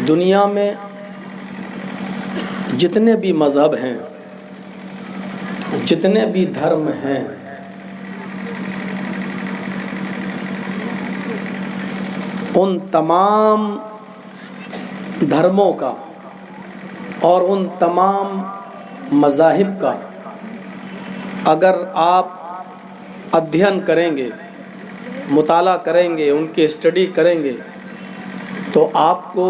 دنیا میں جتنے بھی مذہب ہیں، جتنے بھی دھرم ہیں، ان تمام دھرموں کا اور ان تمام مذاہب کا اگر آپ ادھین کریں گے، مطالعہ کریں گے، ان کی اسٹڈی کریں گے، تو آپ کو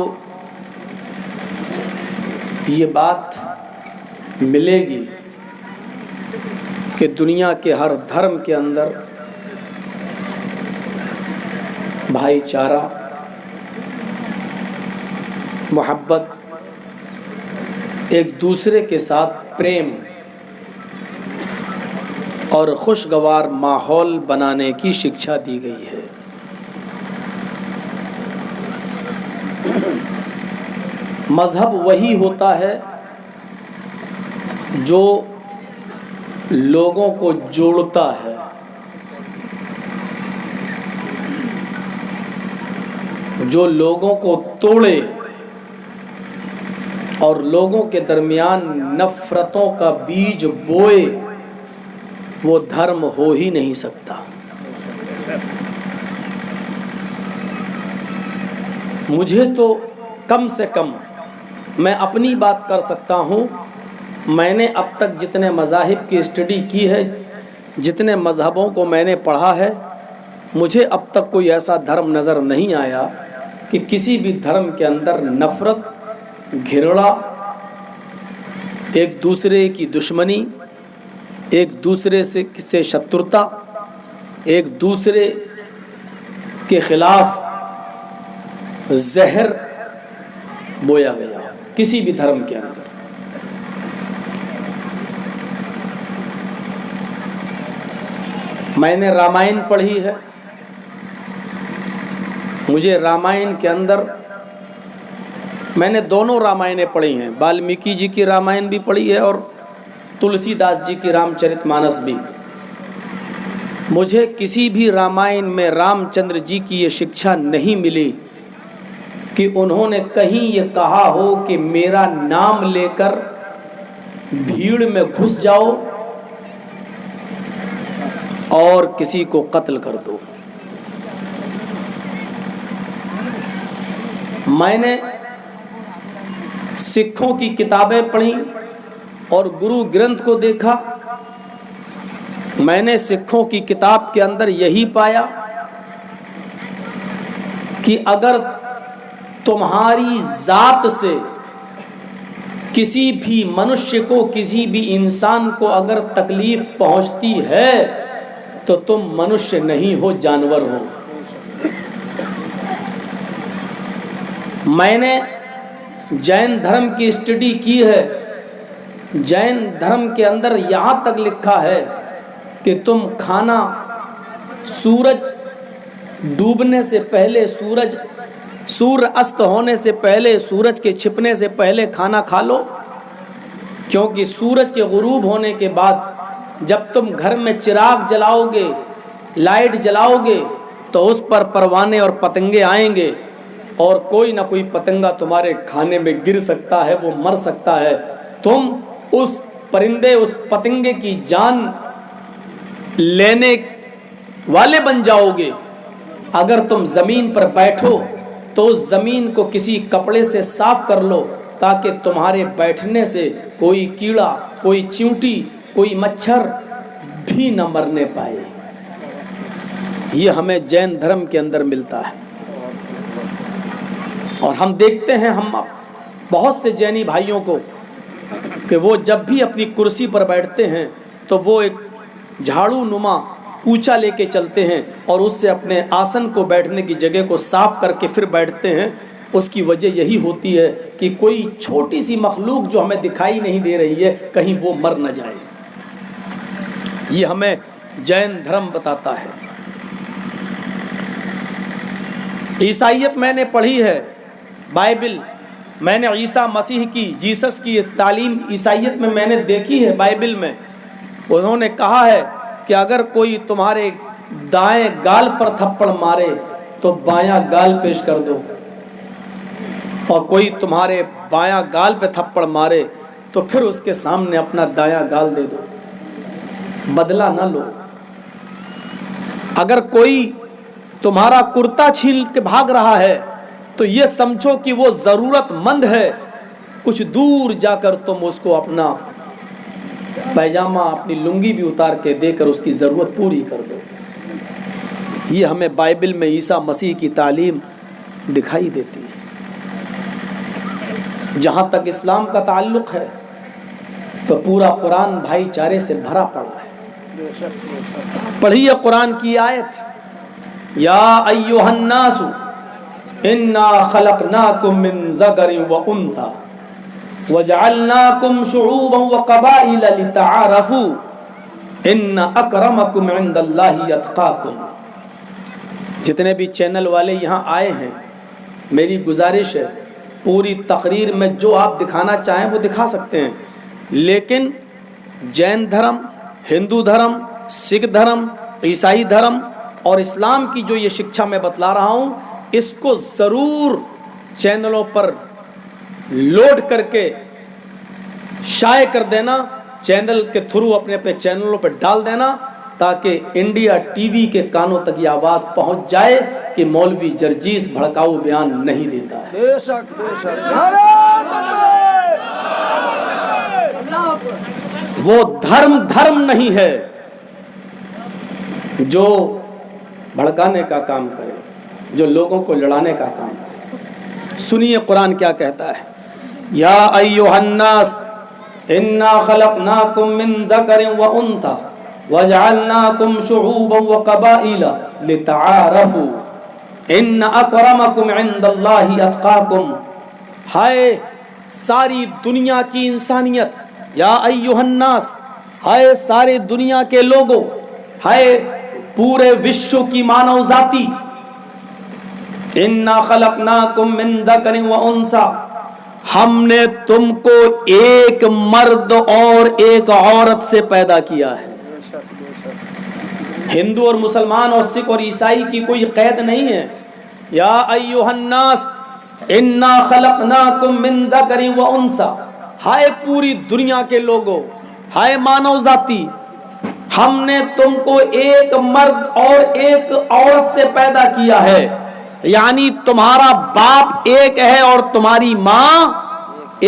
یہ بات ملے گی کہ دنیا کے ہر دھرم کے اندر بھائی چارہ، محبت، ایک دوسرے کے ساتھ پریم اور خوشگوار ماحول بنانے کی شکشا دی گئی ہے۔ مذہب وہی ہوتا ہے جو لوگوں کو جوڑتا ہے، جو لوگوں کو توڑے اور لوگوں کے درمیان نفرتوں کا بیج بوئے، وہ دھرم ہو ہی نہیں سکتا۔ مجھے تو کم سے کم، میں اپنی بات کر سکتا ہوں، میں نے اب تک جتنے مذاہب کی اسٹڈی کی ہے، جتنے مذہبوں کو میں نے پڑھا ہے، مجھے اب تک کوئی ایسا دھرم نظر نہیں آیا کہ کسی بھی دھرم کے اندر نفرت، گھرڑا، ایک دوسرے کی دشمنی، ایک دوسرے سے شترتا، ایک دوسرے کے خلاف زہر بویا گیا کسی بھی دھرم کے اندر۔ میں نے رامائن پڑھی ہے، مجھے رامائن کے اندر، میں نے دونوں رامائنیں پڑھی ہیں، والمیکی جی کی رامائن بھی پڑھی ہے اور تلسی داس جی کی رام چرت مانس بھی۔ مجھے کسی بھی رامائن میں رام چندر جی کی یہ شکشا نہیں ملی کہ انہوں نے کہیں یہ کہا ہو کہ میرا نام لے کر بھیڑ میں گھس جاؤ اور کسی کو قتل کر دو۔ میں نے سکھوں کی کتابیں پڑھیں اور گرو گرنتھ کو دیکھا، میں نے سکھوں کی کتاب کے اندر یہی پایا کہ اگر تمہاری ذات سے کسی بھی منشیہ کو، کسی بھی انسان کو اگر تکلیف پہنچتی ہے تو تم منشیہ نہیں ہو، جانور ہو۔ میں نے جین دھرم کی اسٹڈی کی ہے، جین دھرم کے اندر یہاں تک لکھا ہے کہ تم کھانا سورج ڈوبنے سے پہلے، سورج است ہونے سے پہلے، سورج کے چھپنے سے پہلے کھانا کھا لو، کیونکہ سورج کے غروب ہونے کے بعد جب تم گھر میں چراغ جلاؤ گے، لائٹ جلاؤ گے، تو اس پر پروانے اور پتنگے آئیں گے اور کوئی نہ کوئی پتنگا تمہارے کھانے میں گر سکتا ہے، وہ مر سکتا ہے، تم اس پرندے، اس پتنگے کی جان لینے والے بن جاؤ گے۔ اگر تم زمین پر بیٹھو تو اس زمین کو کسی کپڑے سے صاف کر لو تاکہ تمہارے بیٹھنے سے کوئی کیڑا، کوئی چیونٹی، کوئی مچھر بھی نہ مرنے پائے۔ یہ ہمیں جین دھرم کے اندر ملتا ہے، اور ہم دیکھتے ہیں ہم بہت سے جینی بھائیوں کو کہ وہ جب بھی اپنی کرسی پر بیٹھتے ہیں تو وہ ایک جھاڑو نما اونچا لے کے چلتے ہیں اور اس سے اپنے آسن کو، بیٹھنے کی جگہ کو صاف کر کے پھر بیٹھتے ہیں۔ اس کی وجہ یہی ہوتی ہے کہ کوئی چھوٹی سی مخلوق جو ہمیں دکھائی نہیں دے رہی ہے، کہیں وہ مر نہ جائے۔ یہ ہمیں جین دھرم بتاتا ہے۔ عیسائیت میں نے پڑھی ہے، بائبل، میں نے عیسیٰ مسیح کی، جیسس کی تعلیم عیسائیت میں نے دیکھی ہے۔ بائبل میں انہوں نے کہا ہے کہ اگر کوئی تمہارے دائیں گال پر تھپڑ مارے تو بایاں گال پیش کر دو۔ اور کوئی تمہارے بایاں گال پہ تھپڑ مارے تو پھر اس کے سامنے اپنا دایاں گال دے دو، بدلہ نہ لو۔ اگر کوئی تمہارا کرتا چھین کے بھاگ رہا ہے تو یہ سمجھو کہ وہ ضرورت مند ہے، کچھ دور جا کر تم اس کو اپنا پیجامہ اپنی لنگی بھی اتار کے دے کر اس کی ضرورت پوری کر دو۔ یہ ہمیں بائبل میں عیسیٰ مسیح کی تعلیم دکھائی دیتی ہے۔ جہاں تک اسلام کا تعلق ہے تو پورا قرآن بھائی چارے سے بھرا پڑا ہے۔ پڑھیے قرآن کی آیت، یا ایھا الناس انا خلقناکم من ذکر وانثی وجعلناکم شعوبا وقبائل لتعارفوا ان اکرمکم عند اللہ اتقاکم۔ جتنے بھی چینل والے یہاں آئے ہیں، میری گزارش ہے پوری تقریر میں جو آپ دکھانا چاہیں وہ دکھا سکتے ہیں، لیکن جین دھرم، ہندو دھرم، سکھ دھرم، عیسائی دھرم اور اسلام کی جو یہ شکشا میں بتلا رہا ہوں، اس کو ضرور چینلوں پر لوڈ کر کے شائع کر دینا، چینل کے تھرو اپنے اپنے چینلوں پہ ڈال دینا، تاکہ انڈیا ٹی وی کے کانوں تک یہ آواز پہنچ جائے کہ مولوی جرجیس بھڑکاؤ بیان نہیں دیتا ہے۔ بے شک بے شک، وہ دھرم نہیں ہے جو بھڑکانے کا کام کرے، جو لوگوں کو لڑانے کا کام کرے۔ سنیے قرآن کیا کہتا ہے، یا ایھا الناس انا خلقناکم من ذکر وانثی وجعلناکم شعوبا وقبائل لتعارفوا ان اکرمکم عند اللہ اتقاکم۔ ہائے ساری دنیا کی انسانیت، یا ایھا الناس، ہائے سارے دنیا کے لوگوں، ہائے پورے وشو کی مانو ذاتی، انا خلقناکم من ذکر وانثی، ہم نے تم کو ایک مرد اور ایک عورت سے پیدا کیا ہے۔ ہندو اور مسلمان اور سکھ اور عیسائی کی کوئی قید نہیں ہے۔ یا ایھا الناس انا خلقناکم من ذکر وانثی، ہائے پوری دنیا کے لوگوں، ہائے مانو ذاتی، ہم نے تم کو ایک مرد اور ایک عورت سے پیدا کیا ہے، یعنی تمہارا باپ ایک ہے اور تمہاری ماں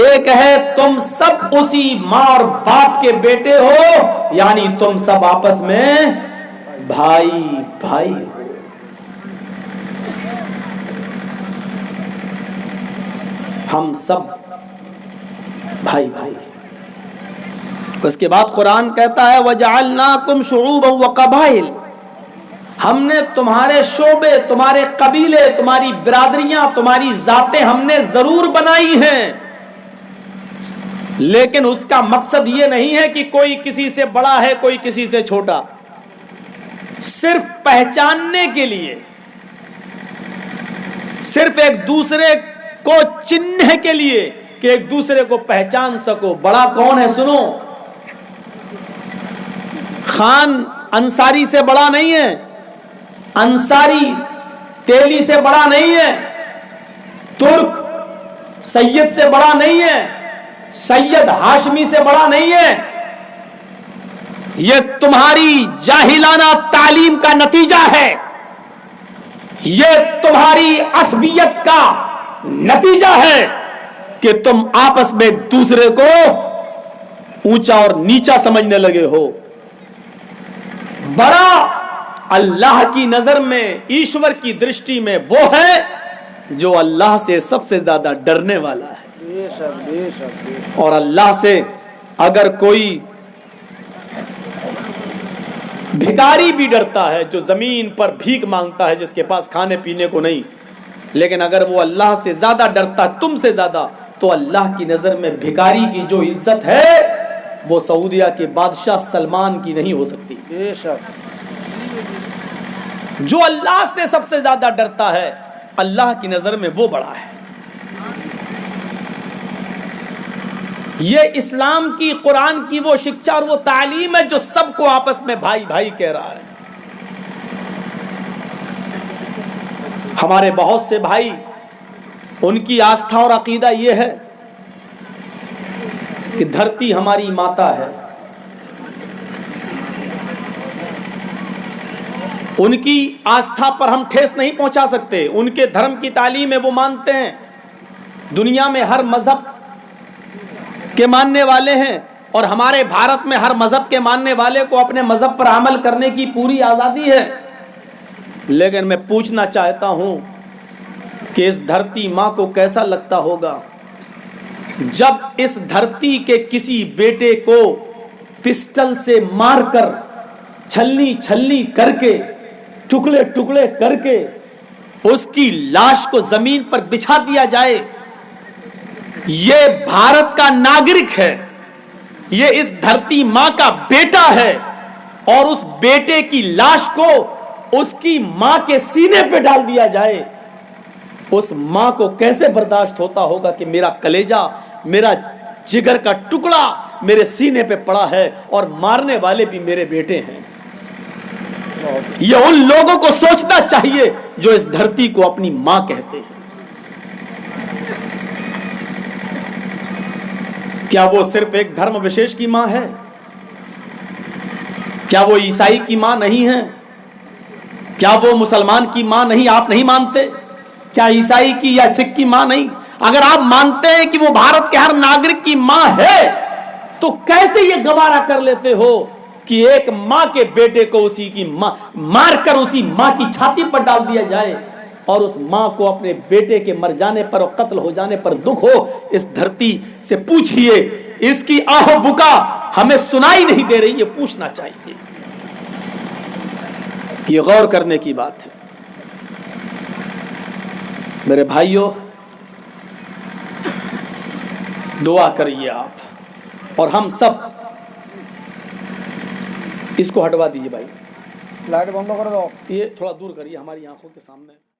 ایک ہے، تم سب اسی ماں اور باپ کے بیٹے ہو، یعنی تم سب آپس میں بھائی بھائی ہو۔ ہم سب بھائی بھائی۔ اس کے بعد قرآن کہتا ہے وَجَعَلْنَاكُمْ شُعُوبًا وَقَبَائِلَ، ہم نے تمہارے شعبے، تمہارے قبیلے، تمہاری برادریاں، تمہاری ذاتیں ہم نے ضرور بنائی ہیں، لیکن اس کا مقصد یہ نہیں ہے کہ کوئی کسی سے بڑا ہے کوئی کسی سے چھوٹا، صرف پہچاننے کے لیے، صرف ایک دوسرے کو چننے کے لیے کہ ایک دوسرے کو پہچان سکو۔ بڑا کون ہے سنو، خان انصاری سے بڑا نہیں ہے، انصاری تیلی سے بڑا نہیں ہے، ترک سید سے بڑا نہیں ہے، سید ہاشمی سے بڑا نہیں ہے۔ یہ تمہاری جاہلانہ تعلیم کا نتیجہ ہے، یہ تمہاری عصبیت کا نتیجہ ہے کہ تم آپس میں دوسرے کو اونچا اور نیچا سمجھنے لگے ہو۔ بڑا اللہ کی نظر میں، ایشور کی درشٹی میں وہ ہے جو اللہ سے سب سے زیادہ ڈرنے والا ہے۔ اور اللہ سے اگر کوئی بھکاری بھی ڈرتا ہے، جو زمین پر بھیک مانگتا ہے، جس کے پاس کھانے پینے کو نہیں، لیکن اگر وہ اللہ سے زیادہ ڈرتا ہے تم سے زیادہ، تو اللہ کی نظر میں بھکاری کی جو عزت ہے وہ سعودیہ کے بادشاہ سلمان کی نہیں ہو سکتی۔ جو اللہ سے سب سے زیادہ ڈرتا ہے اللہ کی نظر میں وہ بڑا ہے۔ یہ اسلام کی، قرآن کی وہ شکشا اور وہ تعلیم ہے جو سب کو آپس میں بھائی بھائی کہہ رہا ہے۔ ہمارے بہت سے بھائی ان کی آستھا اور عقیدہ یہ ہے کہ دھرتی ہماری ماتا ہے. ان کی آستھا پر ہم ٹھیس نہیں پہنچا سکتے. ان کے دھرم کی تعلیم ہے، وہ مانتے ہیں دنیا میں ہر مذہب کے ماننے والے ہیں، اور ہمارے بھارت میں ہر مذہب کے ماننے والے کو اپنے مذہب پر عمل کرنے کی پوری آزادی ہے. لیکن میں پوچھنا چاہتا ہوں کہ اس دھرتی ماں کو کیسا لگتا ہوگا جب اس دھرتی کے کسی بیٹے کو پسٹل سے مار کر، چھلنی چھلنی کر کے، ٹکڑے ٹکڑے کر کے اس کی لاش کو زمین پر بچھا دیا جائے. یہ بھارت کا ناگرک ہے، یہ اس دھرتی ماں کا بیٹا ہے، اور اس بیٹے کی لاش کو اس کی ماں کے سینے پہ ڈال دیا جائے. اس ماں کو کیسے برداشت ہوتا ہوگا کہ میرا کلیجہ، میرا جگر کا ٹکڑا میرے سینے پہ پڑا ہے اور مارنے والے بھی میرے بیٹے ہیں. یہ ان لوگوں کو سوچنا چاہیے جو اس دھرتی کو اپنی ماں کہتے ہیں. کیا وہ صرف ایک دھرم وشیش کی ماں ہے؟ کیا وہ عیسائی کی ماں نہیں ہے؟ کیا وہ مسلمان کی ماں نہیں؟ آپ نہیں مانتے؟ کیا عیسائی کی یا سکھ کی ماں نہیں؟ اگر آپ مانتے ہیں کہ وہ بھارت کے ہر ناگرک کی ماں ہے تو کیسے یہ گوارا کر لیتے ہو کہ ایک ماں کے بیٹے کو اسی کی ماں مار کر اسی ماں کی چھاتی پر ڈال دیا جائے، اور اس ماں کو اپنے بیٹے کے مر جانے پر اور قتل ہو جانے پر دکھ ہو؟ اس دھرتی سے پوچھئے، اس کی آہ و بکا ہمیں سنائی نہیں دے رہی، یہ پوچھنا چاہیے. یہ غور کرنے کی بات ہے. میرے بھائیوں، دعا کریے آپ اور ہم سب. اس کو ہٹوا دیجیے بھائی، لائٹ بند کر دو. یہ تھوڑا دور کریے ہماری آنکھوں کے سامنے.